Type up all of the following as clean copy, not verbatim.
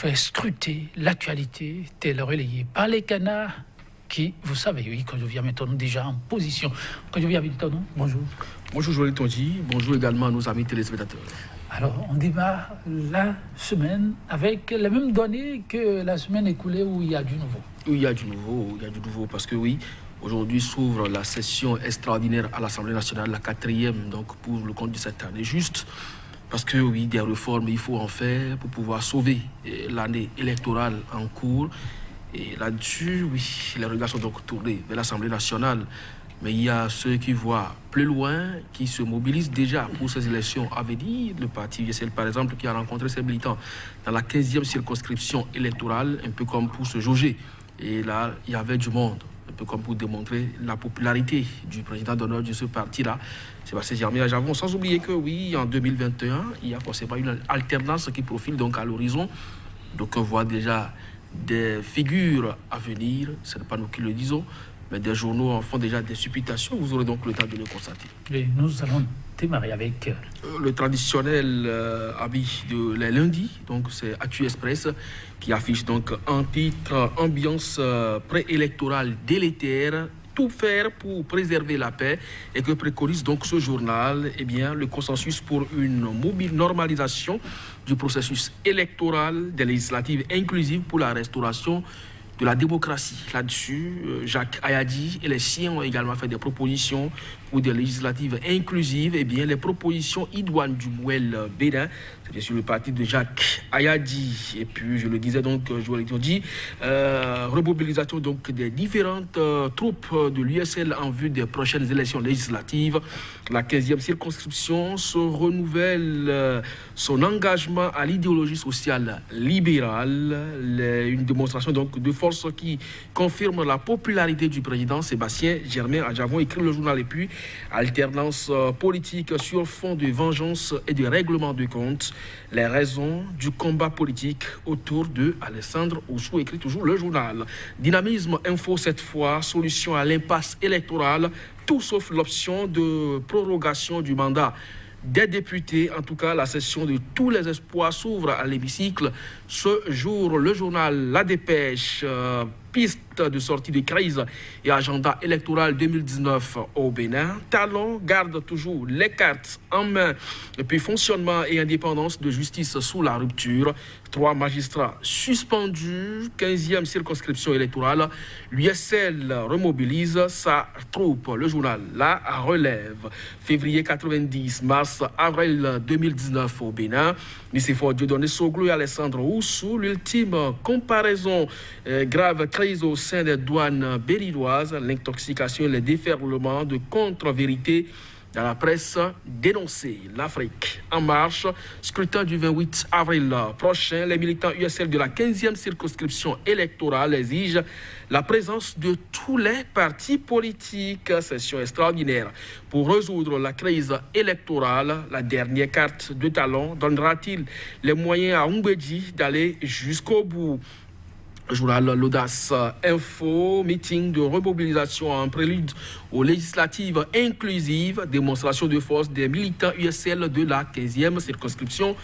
fait scruter l'actualité, telle relayée par les canards qui, vous savez, oui, quand je viens maintenant déjà en position. Quand je viens maintenant, bonjour. Bonjour Joël Tonji, bonjour également à nos amis téléspectateurs. Alors, on démarre la semaine avec les mêmes données que la semaine écoulée où il y a du nouveau. Oui, il y a du nouveau parce que oui, aujourd'hui s'ouvre la session extraordinaire à l'Assemblée nationale, la 4e, donc pour le compte de cette année, juste parce que oui, des réformes, il faut en faire pour pouvoir sauver l'année électorale en cours. Et là-dessus, oui, les regards sont donc tournés vers l'Assemblée nationale. Mais il y a ceux qui voient plus loin, qui se mobilisent déjà pour ces élections à venir. Le parti USL, par exemple, qui a rencontré ses militants dans la 15e circonscription électorale, un peu comme pour se jauger. Et là, il y avait du monde, un peu comme pour démontrer la popularité du président d'honneur de ce parti-là, Sébastien Germain Adjavon. Sans oublier que, oui, en 2021, il y a forcément une alternance qui profile donc à l'horizon. Donc, on voit déjà des figures à venir, ce n'est pas nous qui le disons, mais des journaux en font déjà des supputations. Vous aurez donc le temps de le constater. Et nous allons démarrer avec le traditionnel habit de les lundis, donc c'est Actu Express qui affiche donc un titre ambiance préélectorale délétère, tout faire pour préserver la paix, et que préconise donc ce journal, eh bien, le consensus pour une normalisation du processus électoral des législatives inclusives pour la restauration de la démocratie. Là-dessus, Jacques Ayadi et les siens ont également fait des propositions pour des législatives inclusives. Eh bien, les propositions idoines du Mouel Bénin, c'est bien sûr le parti de Jacques Ayadi. Et puis, je le disais donc, je l'ai dit, remobilisation donc des différentes troupes de l'USL en vue des prochaines élections législatives. La 15e circonscription se renouvelle son engagement à l'idéologie sociale libérale. Une démonstration donc de force qui confirme la popularité du président Sébastien Germain Adjavon, écrit le journal. Et puis, alternance politique sur fond de vengeance et de règlement de compte. Les raisons du combat politique autour de Alessandre Oussou, écrit toujours le journal. Dynamisme info cette fois, solution à l'impasse électorale, tout sauf l'option de prorogation du mandat des députés. En tout cas, la session de tous les espoirs s'ouvre à l'hémicycle. Ce jour, le journal La Dépêche, piste de sortie de crise et agenda électoral 2019 au Bénin. Talon garde toujours les cartes en main. Et puis fonctionnement et indépendance de justice sous la rupture. 3 magistrats suspendus. 15e circonscription électorale. L'USL remobilise sa troupe. Le journal La Relève. Février 90, mars, avril 2019 au Bénin. Nicéphore Dieudonné Soglo et Alessandre Oussou. L'ultime comparaison. Grave crise au sein des douanes béninoises, l'intoxication et les déferlements de contre-vérité dans la presse dénoncée. L'Afrique en marche, scrutin du 28 avril prochain. Les militants USL de la 15e circonscription électorale exigent la présence de tous les partis politiques. Session extraordinaire pour résoudre la crise électorale. La dernière carte de talon donnera-t-il les moyens à Umbedji d'aller jusqu'au bout? Journal L'Audace Info, meeting de remobilisation en prélude aux législatives inclusives, démonstration de force des militants USL de la 15e circonscription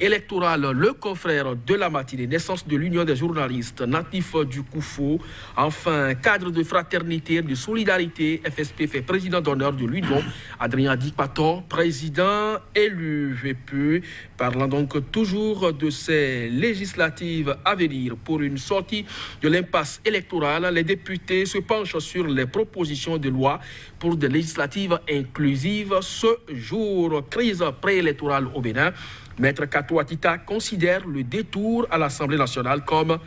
électorale. Le confrère de la matinée, naissance de l'Union des journalistes natifs du Koufou. Enfin, cadre de fraternité, de solidarité, FSP fait président d'honneur de l'UDON. Adrien Dikpator, président élu. Et puis, parlant donc toujours de ces législatives à venir pour une sortie de l'impasse électorale, les députés se penchent sur les propositions de loi pour des législatives inclusives. Ce jour, crise préélectorale au Bénin. Maître Kato Atita considère le détour à l'Assemblée nationale comme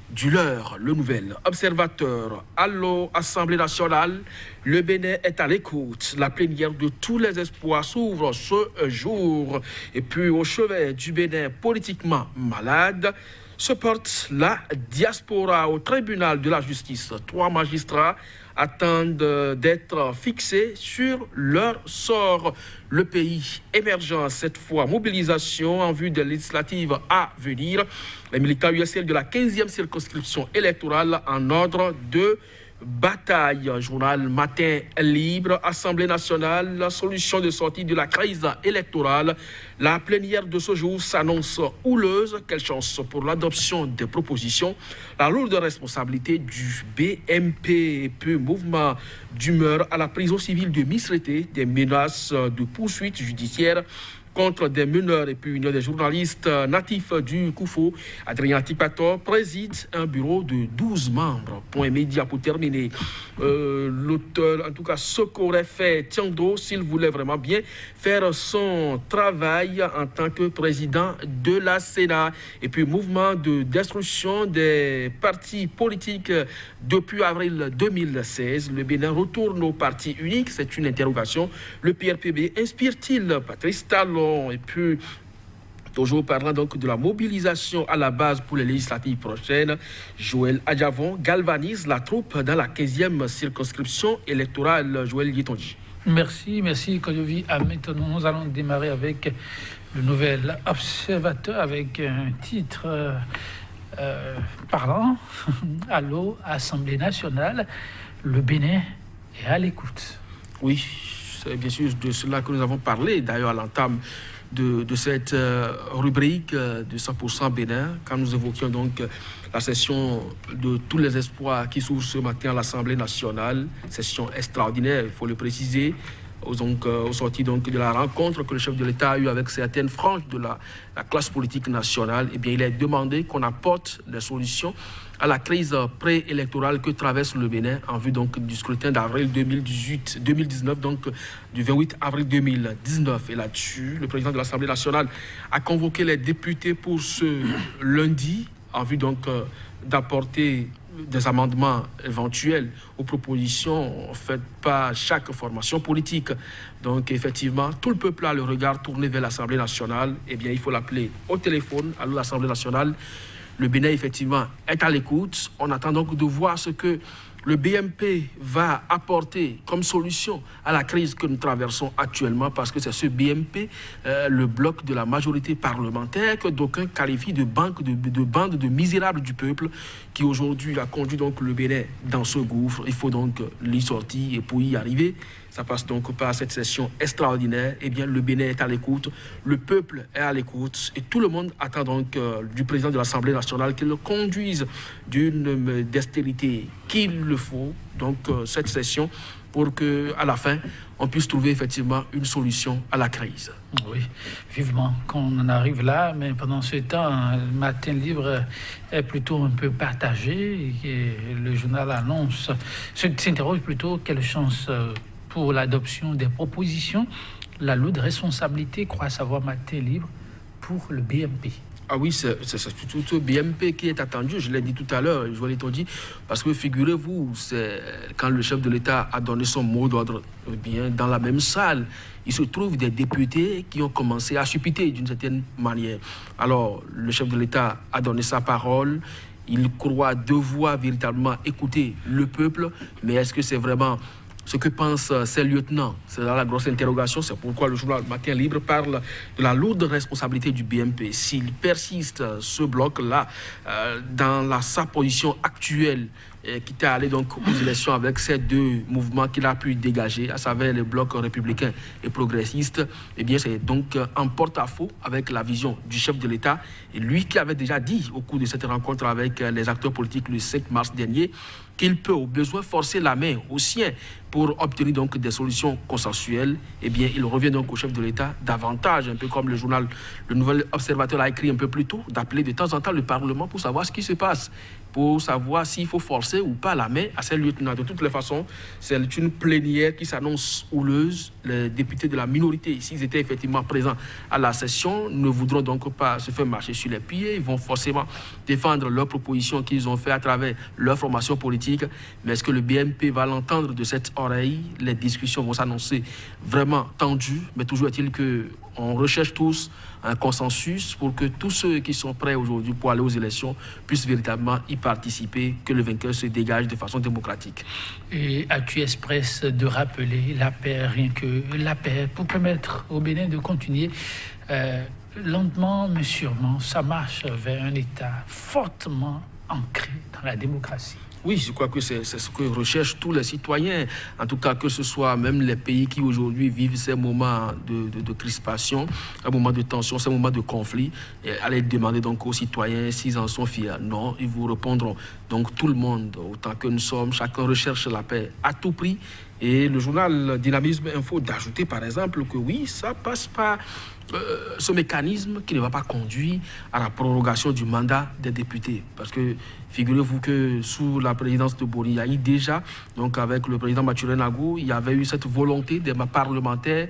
du leurre. Le nouvel observateur. Allô, Assemblée nationale, le Bénin est à l'écoute. La plénière de tous les espoirs s'ouvre ce jour. Et puis au chevet du Bénin politiquement malade se porte la diaspora au tribunal de la justice. 3 magistrats attendent d'être fixés sur leur sort. Le pays émergent cette fois, mobilisation en vue des législatives à venir. Les militants USL de la 15e circonscription électorale en ordre de bataille. Journal Matin Libre, Assemblée nationale, la solution de sortie de la crise électorale. La plénière de ce jour s'annonce houleuse. Quelle chance pour l'adoption des propositions. La lourde responsabilité du BMP, peu mouvement d'humeur à la prison civile de Misrété, des menaces de poursuites judiciaires contre des meneurs et puis une des journalistes natifs du Koufo. Adrien Tipator préside un bureau de 12 membres. Point média pour terminer. L'auteur, en tout cas, ce qu'aurait fait Tiando s'il voulait vraiment bien faire son travail en tant que président de la Sénat. Et puis, mouvement de destruction des partis politiques depuis avril 2016. Le Bénin retourne au parti unique. C'est une interrogation. Le PRPB inspire-t-il Patrice Talon? Et puis, toujours parlant donc de la mobilisation à la base pour les législatives prochaines, Joël Adjavon galvanise la troupe dans la 15e circonscription électorale. Joël Yetonji. Merci Kodjovi. Maintenant, nous allons démarrer avec le nouvel observateur avec un titre parlant. Allô, Assemblée nationale, le Bénin est à l'écoute. Oui. C'est bien sûr de cela que nous avons parlé, d'ailleurs à l'entame de cette rubrique de 100% Bénin, quand nous évoquions donc la session de tous les espoirs qui s'ouvre ce matin à l'Assemblée nationale, session extraordinaire, il faut le préciser, au sorti donc de la rencontre que le chef de l'État a eue avec certaines franges de la classe politique nationale. Eh bien, il est demandé qu'on apporte des solutions à la crise préélectorale que traverse le Bénin en vue donc du scrutin d'avril 2019, donc du 28 avril 2019. Et là-dessus, le président de l'Assemblée nationale a convoqué les députés pour ce lundi en vue donc d'apporter des amendements éventuels aux propositions faites par chaque formation politique. Donc effectivement, tout le peuple a le regard tourné vers l'Assemblée nationale. Eh bien, il faut l'appeler au téléphone. Allô, l'Assemblée nationale. Le Bénin, effectivement, est à l'écoute. On attend donc de voir ce que le BMP va apporter comme solution à la crise que nous traversons actuellement, parce que c'est ce BMP, le bloc de la majorité parlementaire, que d'aucuns qualifient de bande de misérables du peuple, qui aujourd'hui a conduit donc le Bénin dans ce gouffre. Il faut donc l'y sortir, et pour y arriver, ça passe donc par cette session extraordinaire. Eh bien, le Bénin est à l'écoute, le peuple est à l'écoute, et tout le monde attend donc du président de l'Assemblée nationale qu'il le conduise d'une dextérité qu'il le faut, donc cette session, pour qu'à la fin, on puisse trouver effectivement une solution à la crise. Oui, vivement qu'on en arrive là, mais pendant ce temps, le Matin Libre est plutôt un peu partagé, et le journal annonce, s'interroge plutôt quelle chance pour l'adoption des propositions, la lourde responsabilité, croit savoir Matin Libre, pour le BMP. Ah oui, c'est plutôt le BMP qui est attendu, je l'ai dit tout à l'heure, je l'ai dit, parce que figurez-vous, c'est quand le chef de l'État a donné son mot d'ordre, eh bien, dans la même salle, il se trouve des députés qui ont commencé à suppiter d'une certaine manière. Alors, le chef de l'État a donné sa parole, il croit devoir véritablement écouter le peuple, mais est-ce que c'est vraiment ce que pensent ces lieutenants? C'est là la grosse interrogation. C'est pourquoi le journal Matin Libre parle de la lourde responsabilité du BMP. S'il persiste, ce bloc-là, dans sa position actuelle, qui est allé donc aux élections avec ces deux mouvements qu'il a pu dégager, à savoir les blocs républicains et progressistes, eh bien c'est donc en porte-à-faux avec la vision du chef de l'État, et lui qui avait déjà dit au cours de cette rencontre avec les acteurs politiques le 5 mars dernier qu'il peut au besoin forcer la main aux siens pour obtenir donc des solutions consensuelles. Eh bien, il revient donc au chef de l'État davantage, un peu comme le journal Le Nouvel Observateur l'a écrit un peu plus tôt, d'appeler de temps en temps le Parlement pour savoir ce qui se passe, pour savoir s'il faut forcer ou pas la main à ces lieutenants. De toutes les façons, c'est une plénière qui s'annonce houleuse. Les députés de la minorité, s'ils étaient effectivement présents à la session, ne voudront donc pas se faire marcher sur les pieds. Ils vont forcément défendre leurs propositions qu'ils ont fait à travers leur formation politique. Mais est-ce que le BMP va l'entendre de cette oreille? Les discussions vont s'annoncer vraiment tendues, mais toujours est-il qu'on recherche tous un consensus pour que tous ceux qui sont prêts aujourd'hui pour aller aux élections puissent véritablement y participer, que le vainqueur se dégage de façon démocratique. Et as-tu express de rappeler la paix, rien que la paix, pour permettre au Bénin de continuer lentement mais sûrement sa marche vers un État fortement ancré dans la démocratie? Oui, je crois que c'est ce que recherchent tous les citoyens. En tout cas, que ce soit même les pays qui aujourd'hui vivent ces moments de crispation, un moment de tension, ces moments de conflit, et allez demander donc aux citoyens s'ils en sont fiers. Non, ils vous répondront. Donc tout le monde, autant que nous sommes, chacun recherche la paix à tout prix. Et le journal Dynamisme Info d'ajouter par exemple que oui, ça passe par ce mécanisme qui ne va pas conduire à la prorogation du mandat des députés. Parce que figurez-vous que sous la présidence de Boni Yayi, déjà, donc avec le président Mathurin Nagou, il y avait eu cette volonté des parlementaires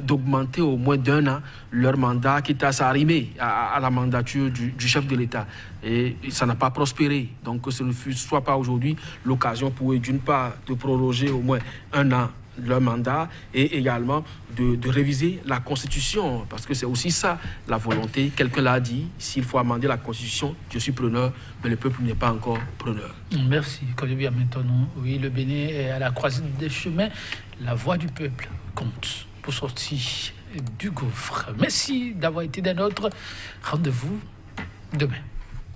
d'augmenter au moins d'1 an leur mandat, quitte à s'arrimer à la mandature du chef de l'État. Et ça n'a pas prospéré. Donc que ce ne soit pas aujourd'hui l'occasion pour eux, d'une part, de proroger au moins 1 an leur mandat et également de réviser la Constitution, parce que c'est aussi ça la volonté. Quelqu'un l'a dit, s'il faut amender la Constitution, je suis preneur, mais le peuple n'est pas encore preneur. Merci. Oui, le Bénin est à la croisée des chemins. La voix du peuple compte pour sortir du gouffre. Merci d'avoir été des nôtres. Rendez-vous demain.